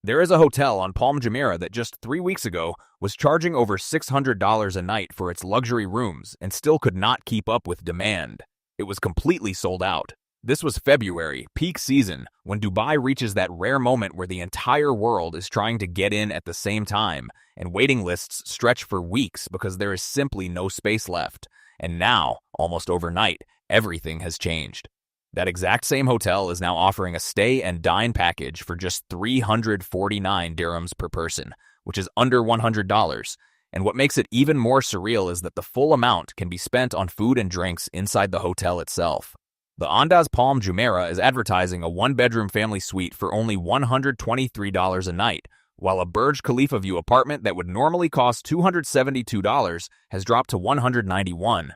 There is a hotel on Palm Jumeirah that just 3 weeks ago was charging over $600 a night for its luxury rooms and still could not keep up with demand. It was completely sold out. This was February, peak season, when Dubai reaches that rare moment where the entire world is trying to get in at the same time, and waiting lists stretch for weeks because there is simply no space left. And now, almost overnight, everything has changed. That exact same hotel is now offering a stay and dine package for just 349 dirhams per person, which is under $100. And what makes it even more surreal is that the full amount can be spent on food and drinks inside the hotel itself. The Andaz Palm Jumeirah is advertising a one-bedroom family suite for only $123 a night, while a Burj Khalifa view apartment that would normally cost $272 has dropped to $191.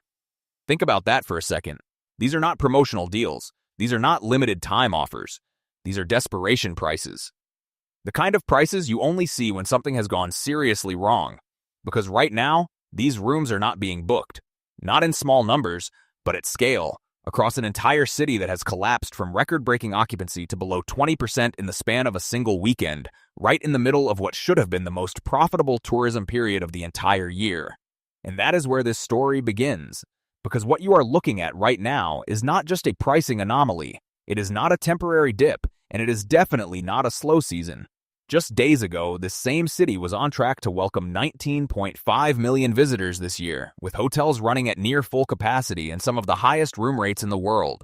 Think about that for a second. These are not promotional deals. These are not limited time offers. These are desperation prices. The kind of prices you only see when something has gone seriously wrong. Because right now, these rooms are not being booked. Not in small numbers, but at scale, across an entire city that has collapsed from record-breaking occupancy to below 20% in the span of a single weekend, right in the middle of what should have been the most profitable tourism period of the entire year. And that is where this story begins. Because what you are looking at right now is not just a pricing anomaly, it is not a temporary dip, and it is definitely not a slow season. Just days ago, this same city was on track to welcome 19.5 million visitors this year, with hotels running at near full capacity and some of the highest room rates in the world.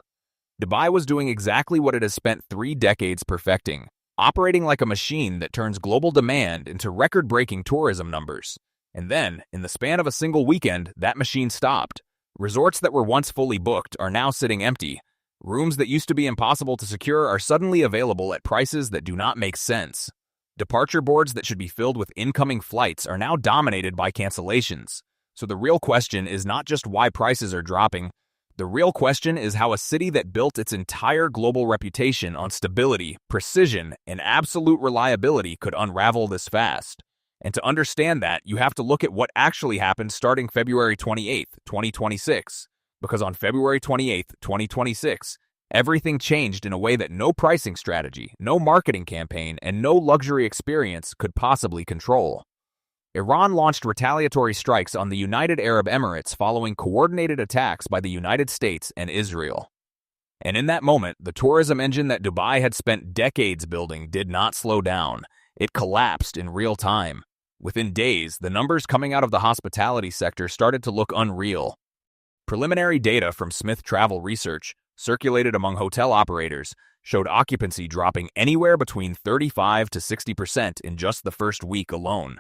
Dubai was doing exactly what it has spent 3 decades perfecting, operating like a machine that turns global demand into record-breaking tourism numbers. And then, in the span of a single weekend, that machine stopped. Resorts that were once fully booked are now sitting empty. Rooms that used to be impossible to secure are suddenly available at prices that do not make sense. Departure boards that should be filled with incoming flights are now dominated by cancellations. So the real question is not just why prices are dropping. The real question is how a city that built its entire global reputation on stability, precision, and absolute reliability could unravel this fast. And to understand that, you have to look at what actually happened starting February 28th, 2026. Because on February 28th, 2026, everything changed in a way that no pricing strategy, no marketing campaign, and no luxury experience could possibly control. Iran launched retaliatory strikes on the United Arab Emirates following coordinated attacks by the United States and Israel. And in that moment, the tourism engine that Dubai had spent decades building did not slow down. It collapsed in real time. Within days, the numbers coming out of the hospitality sector started to look unreal. Preliminary data from Smith Travel Research, circulated among hotel operators, showed occupancy dropping anywhere between 35 to 60% in just the first week alone.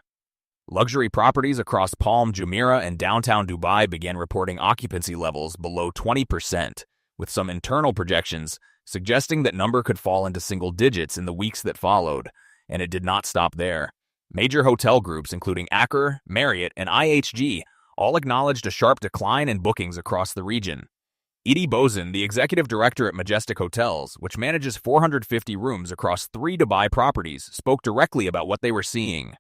Luxury properties across Palm Jumeirah and downtown Dubai began reporting occupancy levels below 20%, with some internal projections suggesting that number could fall into single digits in the weeks that followed, and it did not stop there. Major hotel groups including Accor, Marriott, and IHG all acknowledged a sharp decline in bookings across the region. Edie Bozen, the executive director at Majestic Hotels, which manages 450 rooms across 3 Dubai properties, spoke directly about what they were seeing.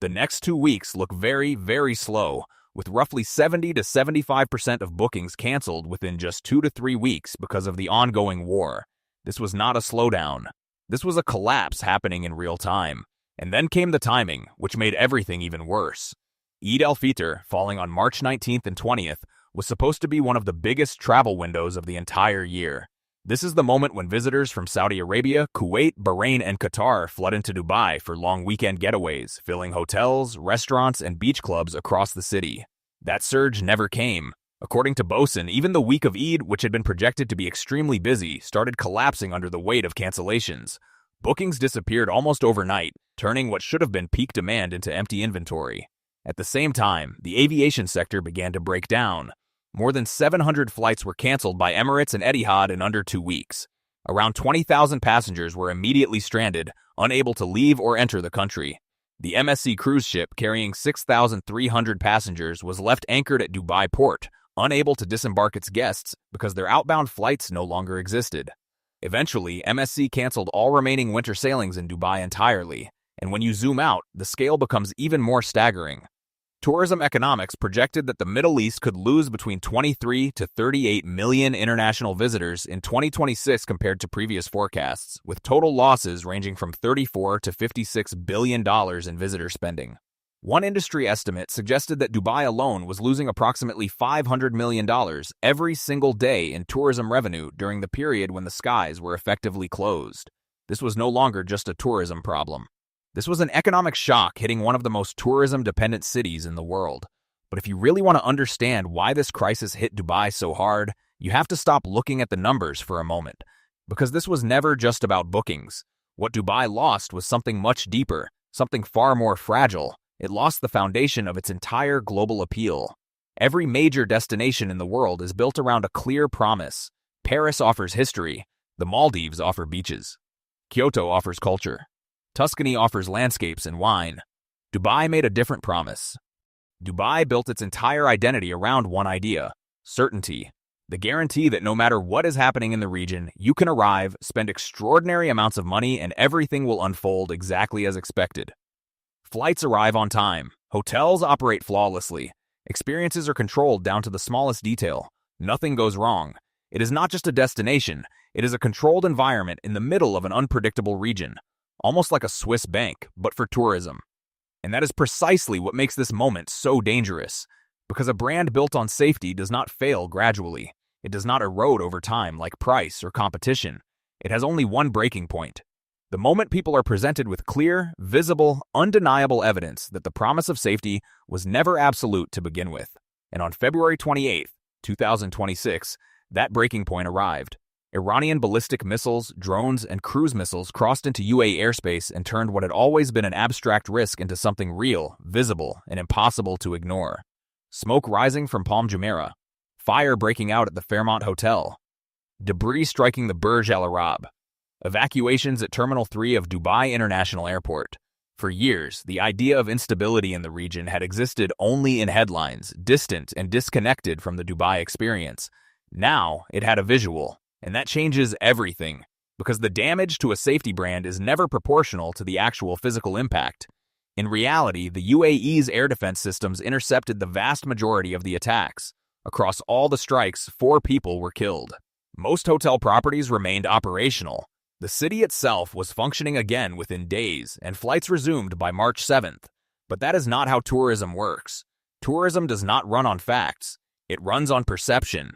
The next 2 weeks look very, very slow, with roughly 70 to 75% of bookings canceled within just 2 to 3 weeks because of the ongoing war. This was not a slowdown. This was a collapse happening in real time. And then came the timing, which made everything even worse. Eid al-Fitr, falling on March 19th and 20th, was supposed to be one of the biggest travel windows of the entire year. This is the moment when visitors from Saudi Arabia, Kuwait, Bahrain, and Qatar flood into Dubai for long weekend getaways, filling hotels, restaurants, and beach clubs across the city. That surge never came. According to Bosen, even the week of Eid, which had been projected to be extremely busy, started collapsing under the weight of cancellations. Bookings disappeared almost overnight, turning what should have been peak demand into empty inventory. At the same time, the aviation sector began to break down. More than 700 flights were canceled by Emirates and Etihad in under 2 weeks. Around 20,000 passengers were immediately stranded, unable to leave or enter the country. The MSC cruise ship carrying 6,300 passengers was left anchored at Dubai port, unable to disembark its guests because their outbound flights no longer existed. Eventually, MSC canceled all remaining winter sailings in Dubai entirely, and when you zoom out, the scale becomes even more staggering. Tourism economics projected that the Middle East could lose between 23 to 38 million international visitors in 2026 compared to previous forecasts, with total losses ranging from $34 to $56 billion in visitor spending. One industry estimate suggested that Dubai alone was losing approximately $500 million every single day in tourism revenue during the period when the skies were effectively closed. This was no longer just a tourism problem. This was an economic shock hitting one of the most tourism-dependent cities in the world. But if you really want to understand why this crisis hit Dubai so hard, you have to stop looking at the numbers for a moment. Because this was never just about bookings. What Dubai lost was something much deeper, something far more fragile. It lost the foundation of its entire global appeal. Every major destination in the world is built around a clear promise. Paris offers history. The Maldives offer beaches. Kyoto offers culture. Tuscany offers landscapes and wine. Dubai made a different promise. Dubai built its entire identity around one idea: certainty. The guarantee that no matter what is happening in the region, you can arrive, spend extraordinary amounts of money, and everything will unfold exactly as expected. Flights arrive on time. Hotels operate flawlessly. Experiences are controlled down to the smallest detail. Nothing goes wrong. It is not just a destination. It is a controlled environment in the middle of an unpredictable region. Almost like a Swiss bank, but for tourism. And that is precisely what makes this moment so dangerous. Because a brand built on safety does not fail gradually. It does not erode over time like price or competition. It has only one breaking point. The moment people are presented with clear, visible, undeniable evidence that the promise of safety was never absolute to begin with. And on February 28, 2026, that breaking point arrived. Iranian ballistic missiles, drones, and cruise missiles crossed into UAE airspace and turned what had always been an abstract risk into something real, visible, and impossible to ignore. Smoke rising from Palm Jumeirah. Fire breaking out at the Fairmont Hotel. Debris striking the Burj Al Arab. Evacuations at Terminal 3 of Dubai International Airport. For years, the idea of instability in the region had existed only in headlines, distant and disconnected from the Dubai experience. Now, it had a visual. And that changes everything, because the damage to a safety brand is never proportional to the actual physical impact. In reality, the UAE's air defense systems intercepted the vast majority of the attacks. Across all the strikes, 4 people were killed. Most hotel properties remained operational. The city itself was functioning again within days, and flights resumed by March 7th. But that is not how tourism works. Tourism does not run on facts. It runs on perception.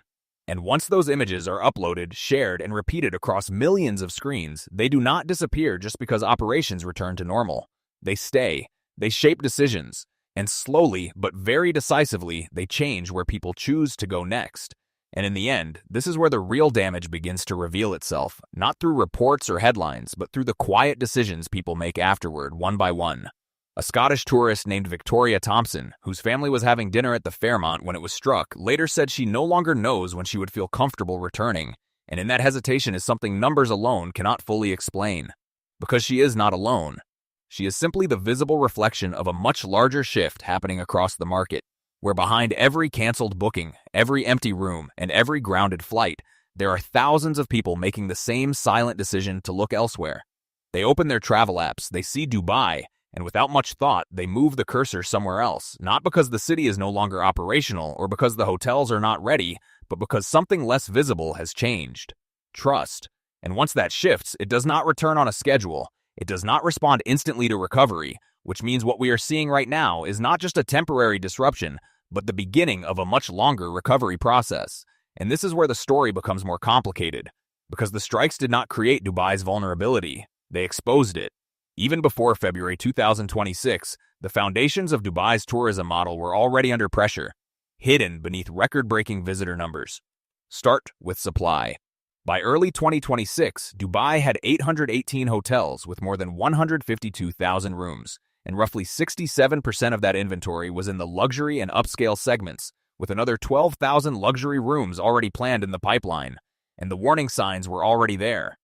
And once those images are uploaded, shared, and repeated across millions of screens, they do not disappear just because operations return to normal. They stay. They shape decisions. And slowly, but very decisively, they change where people choose to go next. And in the end, this is where the real damage begins to reveal itself, not through reports or headlines, but through the quiet decisions people make afterward, one by one. A Scottish tourist named Victoria Thompson, whose family was having dinner at the Fairmont when it was struck, later said she no longer knows when she would feel comfortable returning, and in that hesitation is something numbers alone cannot fully explain. Because she is not alone. She is simply the visible reflection of a much larger shift happening across the market, where behind every canceled booking, every empty room, and every grounded flight, there are thousands of people making the same silent decision to look elsewhere. They open their travel apps, they see Dubai, and without much thought, they move the cursor somewhere else, not because the city is no longer operational or because the hotels are not ready, but because something less visible has changed. Trust. And once that shifts, it does not return on a schedule. It does not respond instantly to recovery, which means what we are seeing right now is not just a temporary disruption, but the beginning of a much longer recovery process. And this is where the story becomes more complicated, because the strikes did not create Dubai's vulnerability. They exposed it. Even before February 2026, the foundations of Dubai's tourism model were already under pressure, hidden beneath record-breaking visitor numbers. Start with supply. By early 2026, Dubai had 818 hotels with more than 152,000 rooms, and roughly 67% of that inventory was in the luxury and upscale segments, with another 12,000 luxury rooms already planned in the pipeline, and the warning signs were already there.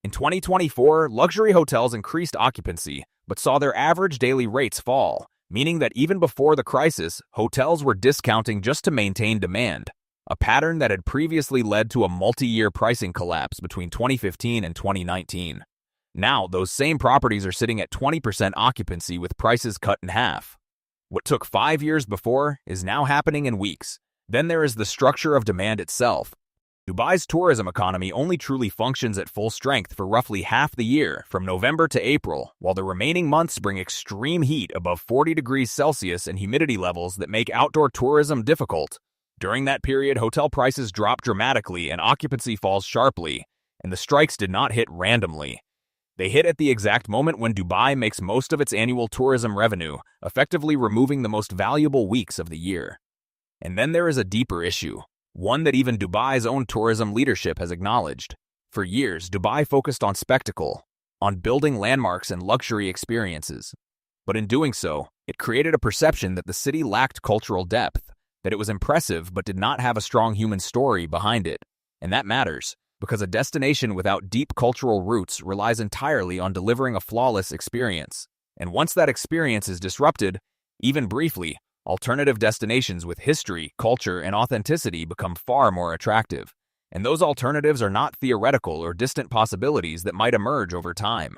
In 2024, luxury hotels increased occupancy, but saw their average daily rates fall, meaning that even before the crisis, hotels were discounting just to maintain demand, a pattern that had previously led to a multi-year pricing collapse between 2015 and 2019. Now, those same properties are sitting at 20% occupancy with prices cut in half. What took 5 years before is now happening in weeks. Then there is the structure of demand itself. Dubai's tourism economy only truly functions at full strength for roughly half the year, from November to April, while the remaining months bring extreme heat above 40 degrees Celsius and humidity levels that make outdoor tourism difficult. During that period, hotel prices drop dramatically and occupancy falls sharply, and the strikes did not hit randomly. They hit at the exact moment when Dubai makes most of its annual tourism revenue, effectively removing the most valuable weeks of the year. And then there is a deeper issue, one that even Dubai's own tourism leadership has acknowledged. For years, Dubai focused on spectacle, on building landmarks and luxury experiences. But in doing so, it created a perception that the city lacked cultural depth, that it was impressive but did not have a strong human story behind it. And that matters, because a destination without deep cultural roots relies entirely on delivering a flawless experience. And once that experience is disrupted, even briefly, alternative destinations with history, culture, and authenticity become far more attractive. And those alternatives are not theoretical or distant possibilities that might emerge over time.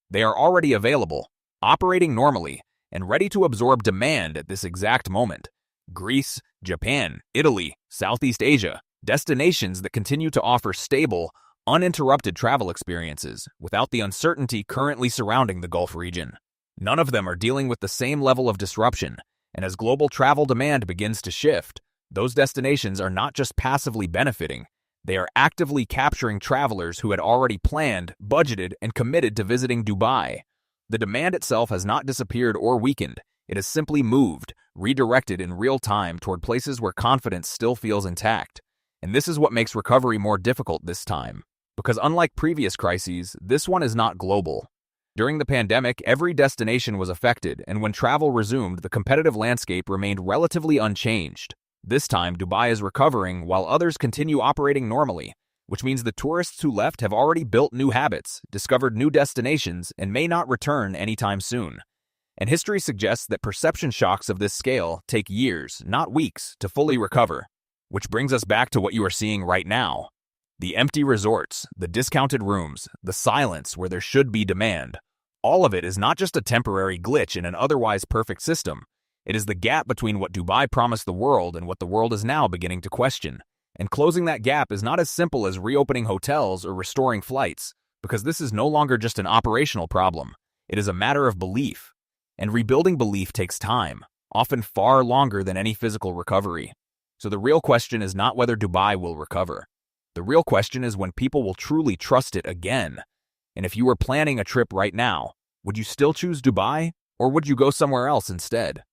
They are already available, operating normally, and ready to absorb demand at this exact moment. Greece, Japan, Italy, Southeast Asia, destinations that continue to offer stable, uninterrupted travel experiences without the uncertainty currently surrounding the Gulf region. None of them are dealing with the same level of disruption, and as global travel demand begins to shift, those destinations are not just passively benefiting, they are actively capturing travelers who had already planned, budgeted, and committed to visiting Dubai. The demand itself has not disappeared or weakened, it has simply moved, redirected in real time toward places where confidence still feels intact. And this is what makes recovery more difficult this time, because unlike previous crises, this one is not global. During the pandemic, every destination was affected, and when travel resumed, the competitive landscape remained relatively unchanged. This time, Dubai is recovering while others continue operating normally, which means the tourists who left have already built new habits, discovered new destinations, and may not return anytime soon. And history suggests that perception shocks of this scale take years, not weeks, to fully recover. Which brings us back to what you are seeing right now. The empty resorts, the discounted rooms, the silence where there should be demand. All of it is not just a temporary glitch in an otherwise perfect system. It is the gap between what Dubai promised the world and what the world is now beginning to question. And closing that gap is not as simple as reopening hotels or restoring flights, because this is no longer just an operational problem. It is a matter of belief. And rebuilding belief takes time, often far longer than any physical recovery. So the real question is not whether Dubai will recover. The real question is when people will truly trust it again. And if you were planning a trip right now, would you still choose Dubai, or would you go somewhere else instead?